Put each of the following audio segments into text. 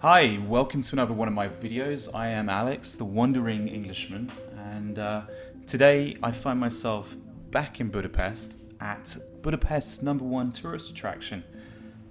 Hi, welcome to another one of my videos. I am Alex, the wandering Englishman, and today I find myself back in Budapest at Budapest's #1 tourist attraction.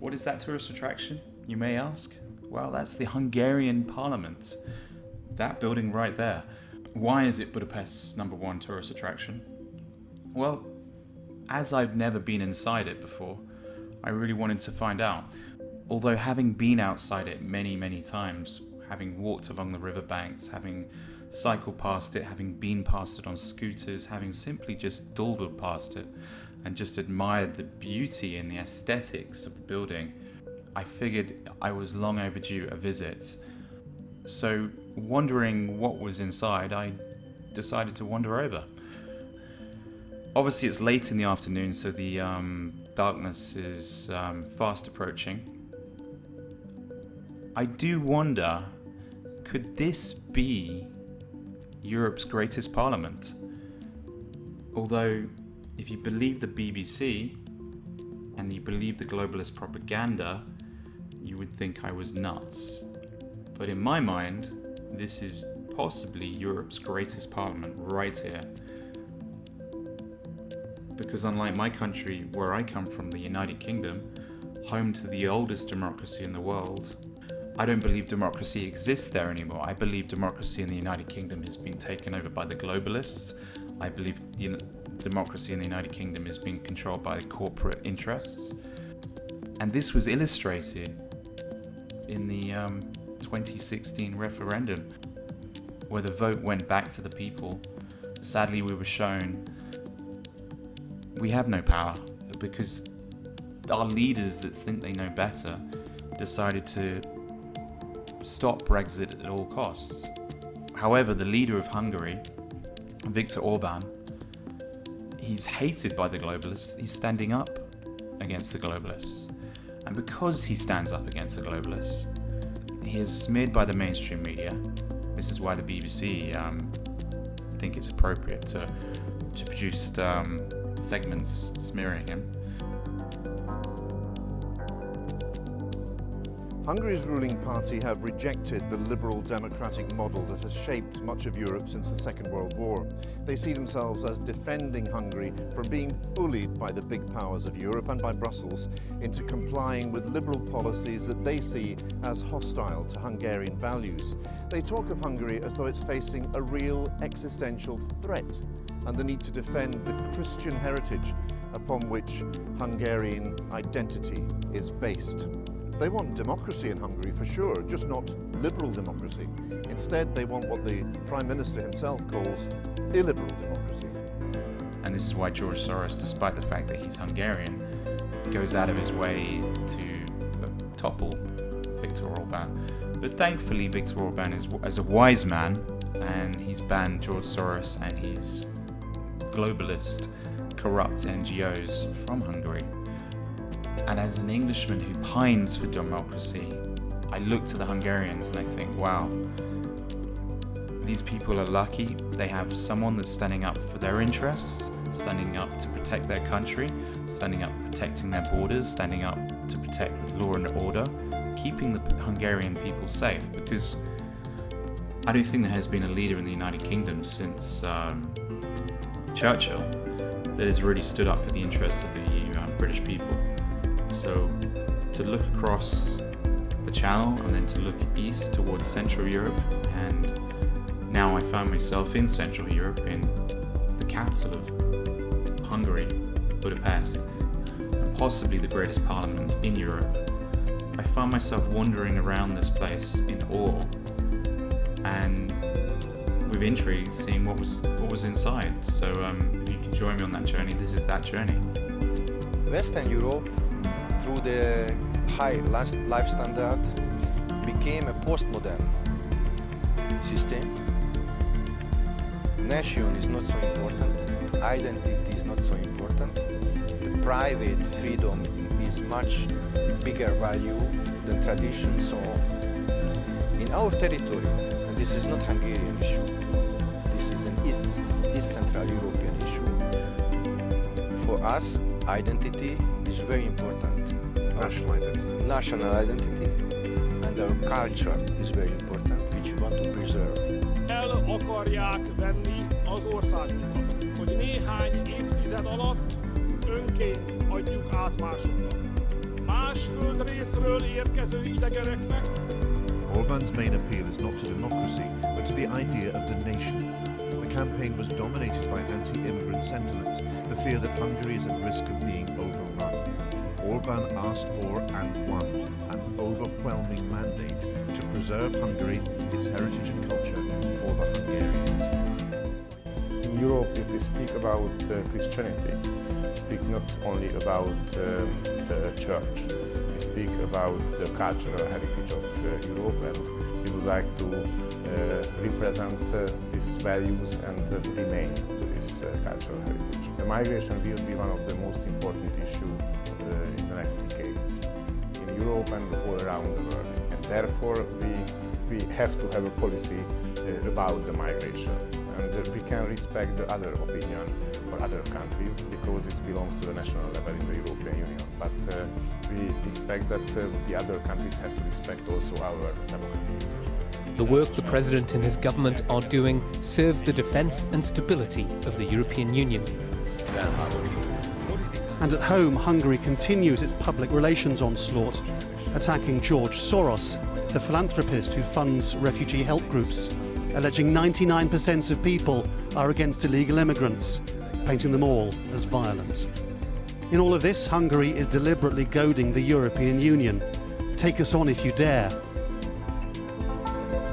What is that tourist attraction, you may ask? Well, that's the Hungarian Parliament. That building right there. Why is it Budapest's #1 tourist attraction? Well, as I've never been inside it before, I really wanted to find out. Although having been outside it many times, having walked along the riverbanks, having cycled past it, having been past it on scooters, having simply just dawdled past it and just admired the beauty and the aesthetics of the building, I figured I was long overdue a visit. So, wondering what was inside, I decided to wander over. Obviously it's late in the afternoon, so the darkness is fast approaching. I do wonder, could this be Europe's greatest parliament? Although, if you believe the BBC and you believe the globalist propaganda, you would think I was nuts. But in my mind, this is possibly Europe's greatest parliament right here. Because unlike my country, where I come from, the United Kingdom, home to the oldest democracy in the world, I don't believe democracy exists there anymore. I believe democracy in the United Kingdom has been taken over by the globalists. I believe democracy in the United Kingdom is being controlled by corporate interests. And this was illustrated in the 2016 referendum, where the vote went back to the people. Sadly, we were shown we have no power because our leaders that think they know better decided to stop Brexit at all costs. However, the leader of Hungary, Viktor Orban, he's hated by the globalists. He's standing up against the globalists. And because he stands up against the globalists, he is smeared by the mainstream media. This is why the BBC think it's appropriate to produce segments smearing him. Hungary's ruling party have rejected the liberal democratic model that has shaped much of Europe since the Second World War. They see themselves as defending Hungary from being bullied by the big powers of Europe and by Brussels into complying with liberal policies that they see as hostile to Hungarian values. They talk of Hungary as though it's facing a real existential threat and the need to defend the Christian heritage upon which Hungarian identity is based. They want democracy in Hungary for sure, just not liberal democracy. Instead, they want what the Prime Minister himself calls illiberal democracy. And this is why George Soros, despite the fact that he's Hungarian, goes out of his way to topple Viktor Orban. But thankfully, Viktor Orban is a wise man, and he's banned George Soros and his globalist, corrupt NGOs from Hungary. And as an Englishman who pines for democracy, I look to the Hungarians and I think, wow, these people are lucky. They have someone that's standing up for their interests, standing up to protect their country, standing up protecting their borders, standing up to protect law and order, keeping the Hungarian people safe. Because I don't think there has been a leader in the United Kingdom since Churchill that has really stood up for the interests of the British people. So to look across the channel and then to look east towards Central Europe, and now I found myself in Central Europe in the capital of Hungary, Budapest, and possibly the greatest parliament in Europe. I found myself wandering around this place in awe and with intrigue seeing what was inside. So if you can join me on that journey, this is that journey. Western Europe, through the high life standard, became a postmodern system. Nation is not so important, identity is not so important, the private freedom is much bigger value than tradition. So in our territory, and this is not Hungarian issue, this is an East Central European issue. For us, identity is very important. National identity. National identity. And and our culture is very important, which we want to preserve. El akarják venni az országunkat, hogy néhány évtized alatt önként adjuk át másoknak. Más földrészről érkező idegeneknek. Orban's main appeal is not to democracy, but to the idea of the nation. The campaign was dominated by anti-immigrant sentiment, the fear that Hungary is at risk of being overrun. Orban asked for and won an overwhelming mandate to preserve Hungary, its heritage and culture for the Hungarians. In Europe, if we speak about Christianity, we speak not only about the church, we speak about the cultural heritage of Europe, and we would like to represent these values and remain to this cultural heritage. The migration will be one of the most important issues in the next decades in Europe and all around the world. And therefore, we have to have a policy about the migration. And we can respect the other opinion for other countries because it belongs to the national level in the European Union. But we expect that the other countries have to respect also our democratic decisions. The work the President and his government are doing serves the defence and stability of the European Union. And at home, Hungary continues its public relations onslaught, attacking George Soros, the philanthropist who funds refugee help groups, alleging 99% of people are against illegal immigrants, painting them all as violent. In all of this, Hungary is deliberately goading the European Union. Take us on if you dare.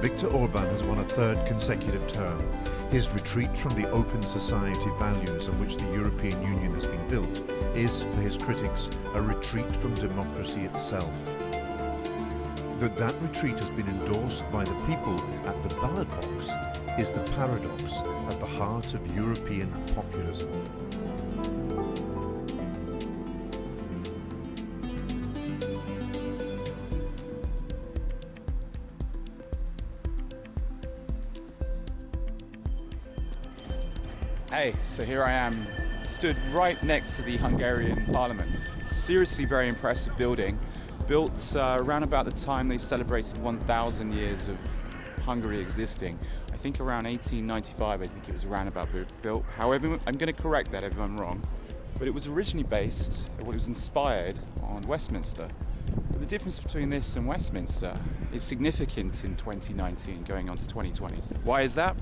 Viktor Orban has won a third consecutive term. His retreat from the open society values on which the European Union has been built is, for his critics, a retreat from democracy itself. That retreat has been endorsed by the people at the ballot box is the paradox at the heart of European populism. Hey, so here I am, stood right next to the Hungarian Parliament. Seriously very impressive building. Built around about the time they celebrated 1,000 years of Hungary existing. I think around 1895, I think it was around about built. However, I'm going to correct that if I'm wrong. But it was originally based, it was inspired on Westminster. But the difference between this and Westminster is significant in 2019 going on to 2020. Why is that?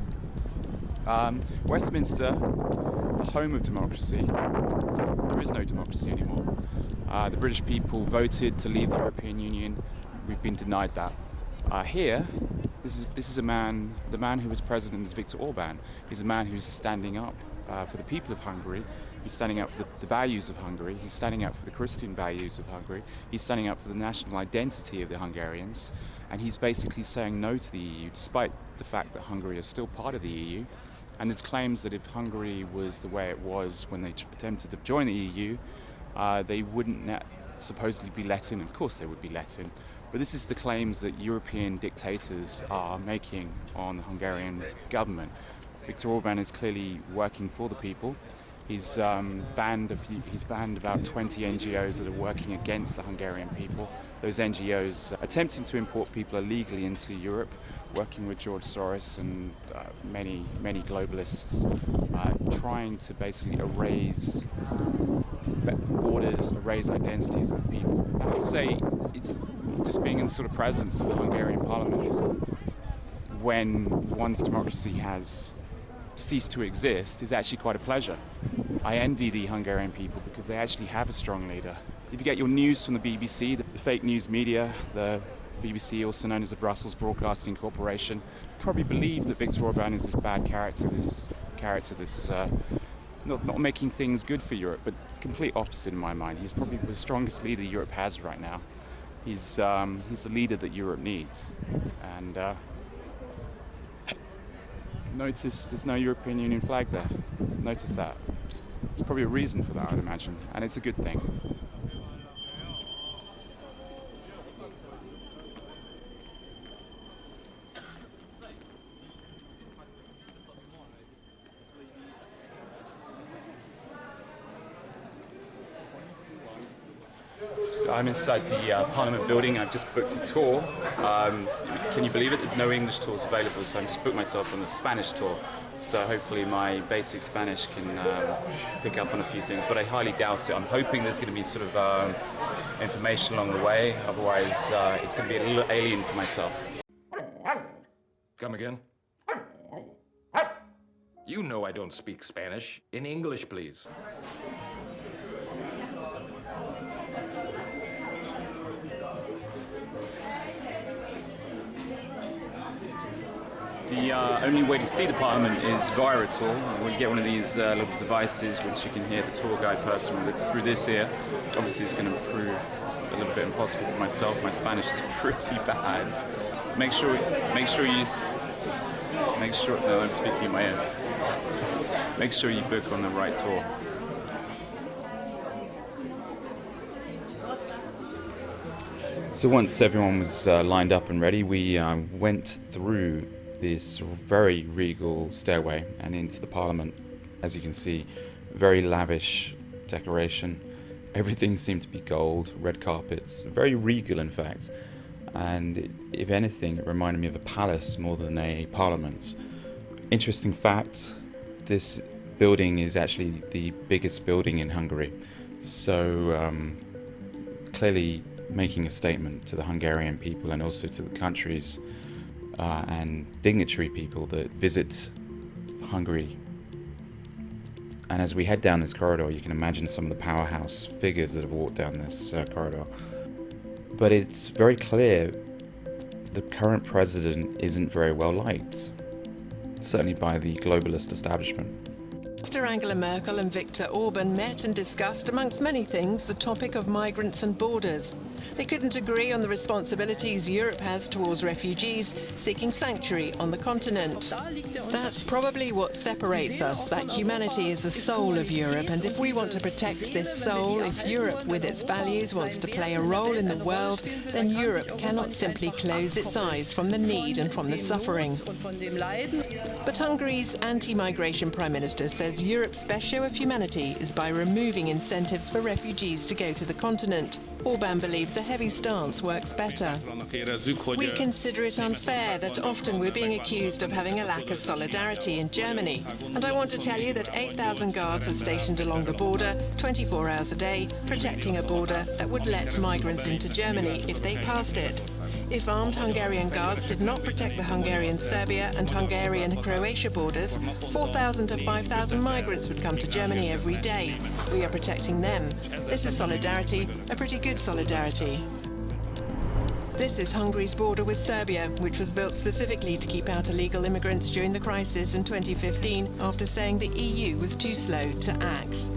Westminster, the home of democracy, there is no democracy anymore. The British people voted to leave the European Union. We've been denied that. Here, this is the man who was president is Viktor Orban. He's a man who's standing up for the people of Hungary. He's standing up for the values of Hungary. He's standing up for the Christian values of Hungary. He's standing up for the national identity of the Hungarians. And he's basically saying no to the EU, despite the fact that Hungary is still part of the EU. And there's claims that if Hungary was the way it was when they attempted to join the EU, they wouldn't supposedly be let in. Of course they would be let in. But this is the claims that European dictators are making on the Hungarian government. Viktor Orban is clearly working for the people. He's banned about 20 NGOs that are working against the Hungarian people. Those NGOs attempting to import people illegally into Europe, working with George Soros and many globalists, trying to basically erase borders, erase identities of the people. I'd say it's just being in the sort of presence of the Hungarian Parliament is when one's democracy has ceased to exist is actually quite a pleasure. I envy the Hungarian people because they actually have a strong leader. If you get your news from the BBC, the fake news media, the BBC, also known as the Brussels Broadcasting Corporation, probably believe that Viktor Orban is this bad character, not making things good for Europe, but the complete opposite in my mind. He's probably the strongest leader Europe has right now. He's the leader that Europe needs. And notice there's no European Union flag there. Notice that. There's probably a reason for that, I'd imagine, and it's a good thing. I'm inside the Parliament building. I've just booked a tour. Can you believe it? There's no English tours available, so I've just booked myself on the Spanish tour. So hopefully my basic Spanish can pick up on a few things, but I highly doubt it. I'm hoping there's going to be sort of information along the way. Otherwise, it's going to be a little alien for myself. Come again? You know I don't speak Spanish. In English, please. The only way to see the Parliament is via a tour. We get one of these little devices which you can hear the tour guide person through this ear. Obviously it's going to prove a little bit impossible for myself. My Spanish is pretty bad. Make sure no, I'm speaking in my ear. Make sure you book on the right tour. So once everyone was lined up and ready, we went through this very regal stairway and into the Parliament. As you can see, very lavish decoration. Everything seemed to be gold, red carpets, very regal in fact. And if anything, it reminded me of a palace more than a parliament. Interesting fact, this building is actually the biggest building in Hungary. So clearly making a statement to the Hungarian people and also to the countries and dignitary people that visit Hungary. And as we head down this corridor, you can imagine some of the powerhouse figures that have walked down this corridor. But it's very clear the current president isn't very well liked, certainly by the globalist establishment. After Angela Merkel and Viktor Orban met and discussed, amongst many things, the topic of migrants and borders. They couldn't agree on the responsibilities Europe has towards refugees seeking sanctuary on the continent. That's probably what separates us, that humanity is the soul of Europe, and if we want to protect this soul, if Europe with its values wants to play a role in the world, then Europe cannot simply close its eyes from the need and from the suffering. But Hungary's anti-migration Prime Minister says Europe's best show of humanity is by removing incentives for refugees to go to the continent. Orban believes a heavy stance works better. We consider it unfair that often we're being accused of having a lack of solidarity in Germany. And I want to tell you that 8,000 guards are stationed along the border, 24 hours a day, protecting a border that would let migrants into Germany if they passed it. If armed Hungarian guards did not protect the Hungarian-Serbia and Hungarian-Croatia borders, 4,000 to 5,000 migrants would come to Germany every day. We are protecting them. This is solidarity, a pretty good solidarity. This is Hungary's border with Serbia, which was built specifically to keep out illegal immigrants during the crisis in 2015 after saying the EU was too slow to act.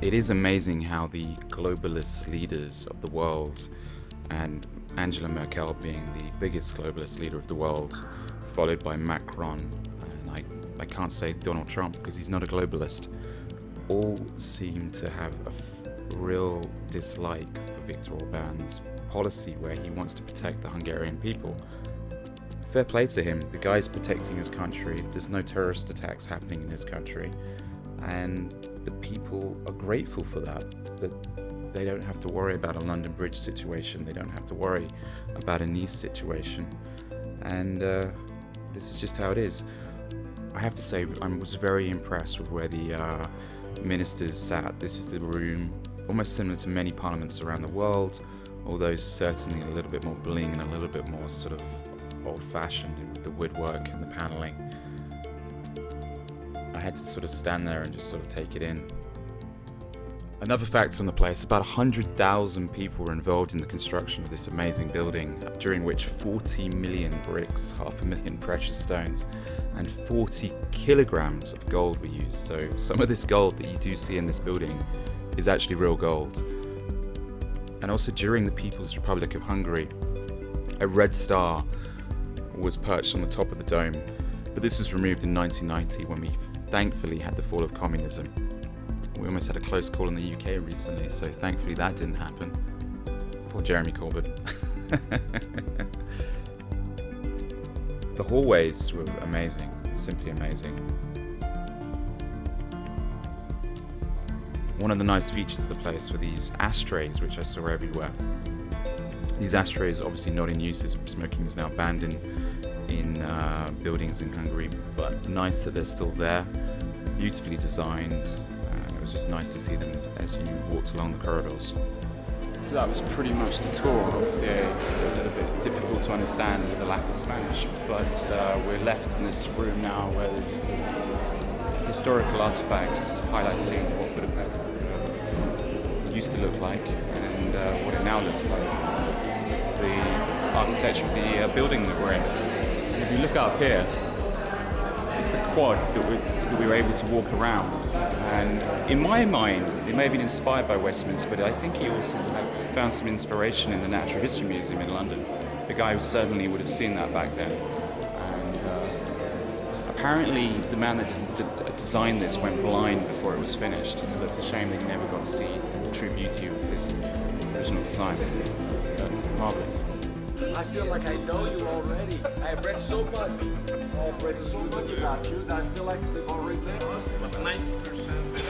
It is amazing how the globalist leaders of the world, and Angela Merkel being the biggest globalist leader of the world, followed by Macron, and I can't say Donald Trump because he's not a globalist, all seem to have a real dislike for Viktor Orban's policy where he wants to protect the Hungarian people. Fair play to him, the guy's protecting his country, there's no terrorist attacks happening in his country, and the people are grateful for that they don't have to worry about a London Bridge situation, they don't have to worry about a Nice situation, and this is just how it is. I have to say, I was very impressed with where the ministers sat. This is the room, almost similar to many parliaments around the world, although certainly a little bit more bling and a little bit more sort of old-fashioned with the woodwork and the paneling. I had to sort of stand there and just sort of take it in. Another fact on the place, about 100,000 people were involved in the construction of this amazing building, during which 40 million bricks, 500,000 precious stones, and 40 kilograms of gold were used. So some of this gold that you do see in this building is actually real gold. And also during the People's Republic of Hungary, a red star was perched on the top of the dome, but this was removed in 1990 when we thankfully had the fall of communism. We almost had a close call in the UK recently, so thankfully that didn't happen. Poor Jeremy Corbyn. The hallways were amazing, simply amazing. One of the nice features of the place were these ashtrays, which I saw everywhere. These ashtrays are obviously not in use, as smoking is now banned in buildings in Hungary, but nice that they're still there, beautifully designed, and it was just nice to see them as you walked along the corridors. So that was pretty much the tour. Obviously a little bit difficult to understand with the lack of Spanish, but we're left in this room now where there's historical artifacts highlighting what Budapest used to look like and what it now looks like. The architecture of the building that we're in. And if you look up here, it's the quad that we were able to walk around. And in my mind, it may have been inspired by Westminster, but I think he also found some inspiration in the Natural History Museum in London. The guy certainly would have seen that back then. And apparently the man that designed this went blind before it was finished, so that's a shame that he never got to see the true beauty of his original design. Marvelous. I feel like I know you already. I've read so much. I've read so much about you that I feel like we've already met. But 90% of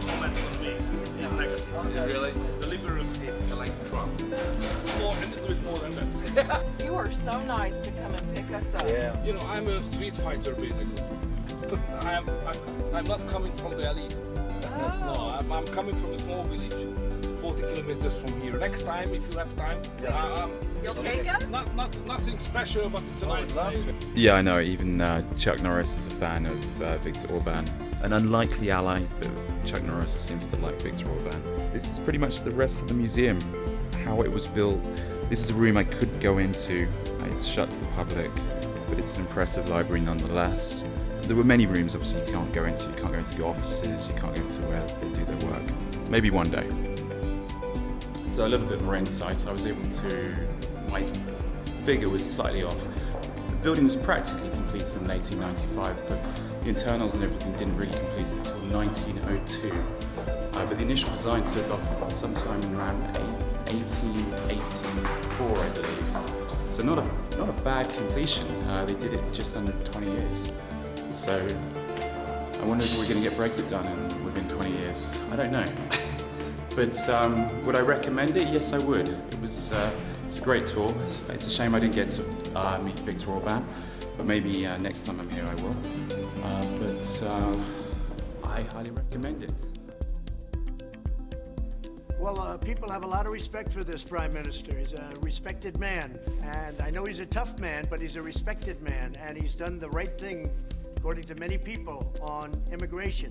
comments on me is negative. Yeah, really? The liberals hate like Trump. More, and it's a bit more than that. You are so nice to come and pick us up. Yeah. You know, I'm a street fighter basically. I'm not coming from the elite. Oh. No, I'm coming from a small village, 40 kilometers from here. Next time, if you have time, You'll take us? Nothing special, but it's a nice place. Yeah, I know, even Chuck Norris is a fan of Viktor Orban. An unlikely ally, but Chuck Norris seems to like Viktor Orban. This is pretty much the rest of the museum, how it was built. This is a room I could go into. It's shut to the public, but it's an impressive library nonetheless. There were many rooms obviously you can't go into. You can't go into the offices, you can't go into where they do their work. Maybe one day. So a little bit more insight. I was able to, my figure was slightly off. The building was practically completed in 1895, but the internals and everything didn't really complete until 1902. But the initial design took off sometime around 1884, I believe. So not a bad completion. They did it just under 20 years. So I wonder if we're going to get Brexit done within 20 years. I don't know. But would I recommend it? Yes, I would. It's a great tour. It's a shame I didn't get to meet Viktor Orban, but maybe next time I'm here I will. But I highly recommend it. Well, people have a lot of respect for this Prime Minister. He's a respected man, and I know he's a tough man, but he's a respected man, and he's done the right thing, according to many people, on immigration.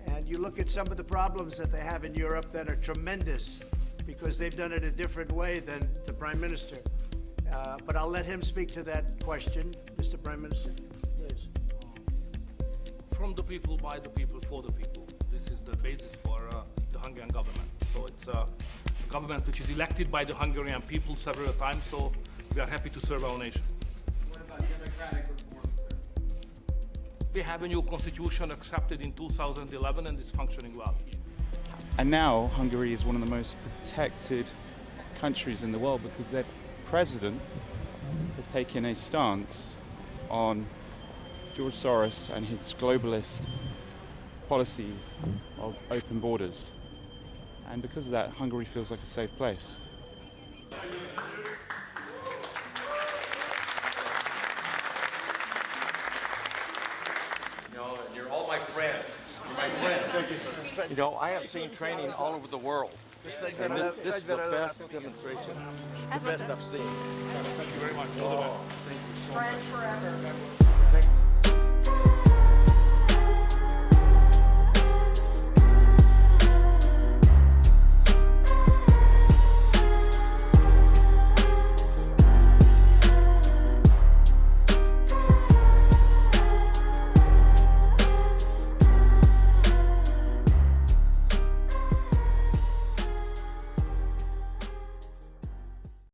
And you look at some of the problems that they have in Europe that are tremendous because they've done it a different way than the Prime Minister. But I'll let him speak to that question. Mr. Prime Minister, please. From the people, by the people, for the people. This is the basis for the Hungarian government. So it's a government which is elected by the Hungarian people several times, so we are happy to serve our nation. What about democratic reforms, sir? We have a new constitution accepted in 2011 and it's functioning well. And now Hungary is one of the most protected countries in the world because their president has taken a stance on George Soros and his globalist policies of open borders. And because of that, Hungary feels like a safe place. No, you're all my friends. You're my friends. Thank you, sir. You know, I have seen training all over the world. And this is the best demonstration, the best I've seen. Thank you very much. All the best. Friend forever.